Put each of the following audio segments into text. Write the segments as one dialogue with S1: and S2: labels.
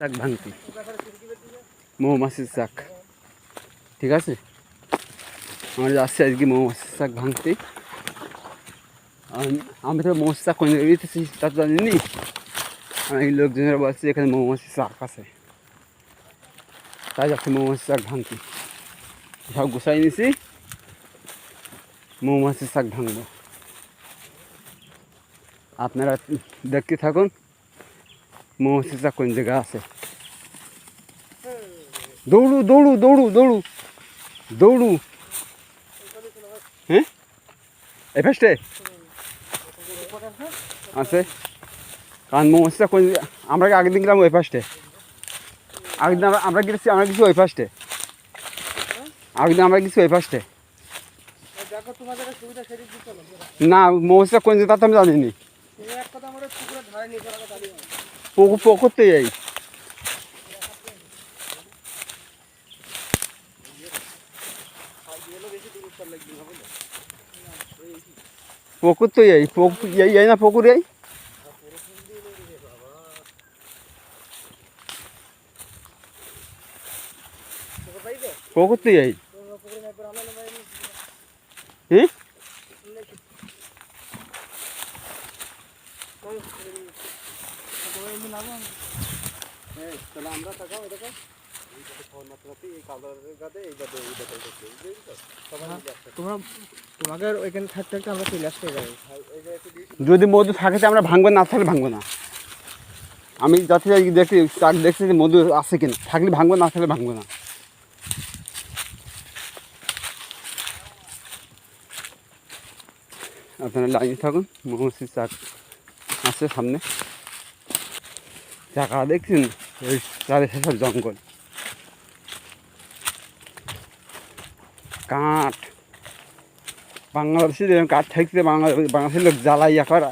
S1: চাক ভাঙতি মৌমাছির চাক। ঠিক আছে, আমরা যাচ্ছি আজকে মৌমাছির চাক ভাঙতে। আমি তো মৌমাছির চাক কোন জায়গায় দিতেছি তা তো জানিনি। অনেক লোকজনের বলছে এখানে মৌমাছির চাক আছে, তাই যাচ্ছি মৌমাছির চাক ভাঙতে। সব গুছাই নিছি, মৌমাছির চাক ভাঙবো। আপনারা দেখতে থাকুন মৌমাছির চাক কোন জায়গায় আছে। দৌড়ু দৌড়ু দৌড়ু দৌড়ু দৌড়ু। হ্যাঁ, এই ফার্স্টে আছে, কারণ মৌমাছিটা কোন আমরা আগের দিন গেলাম ওই ফার্স্টে। আগের দিন আমরা গেছি ওই ফার্স্টে। আগের দিন আমরা গেছি ওই ফার্স্টে। না, মৌমাছিটা কোন তা তো আমি জানিনি। পুকুরতে যাই, পুকুর তো যাই না, পুকুর যাই, পুকুর তো যাই। হ্যাঁ, যদি মধু থাকে আমরা ভাঙবো, না থাকলে ভাঙবো না। আমি যাতে দেখছি চাক দেখছি যে মধু আছে কিনা, থাকলে ভাঙবো, না থাকলে ভাঙবো না। আপনারা লাইন থাকুন, মৌমাছির চাক আছে সামনে। চাকা দেখছেন, ওই চারিপাশে সব জঙ্গল, কাঠ। বাংলাদেশে যেরকম কাঠ থাকছে, বাংলাদেশের লোক জ্বালাই করা,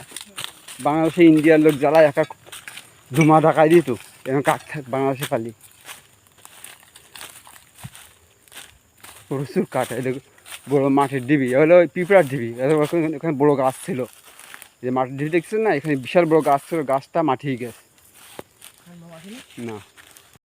S1: বাংলাদেশে ইন্ডিয়ার লোক জ্বালাই একা ধুমা ঢাকাই দিত, এরকম কাঠ বাংলাদেশে পালি প্রচুর কাঠ। এই বড়ো মাটির ডিবি, হলো ওই পিঁপড়ার ডিবি। ওখানে বড়ো গাছ ছিল, যে মাটির ডিবি দেখছেন না, এখানে বিশাল বড়ো গাছ ছিল, গাছটা মাটিই গেছে না।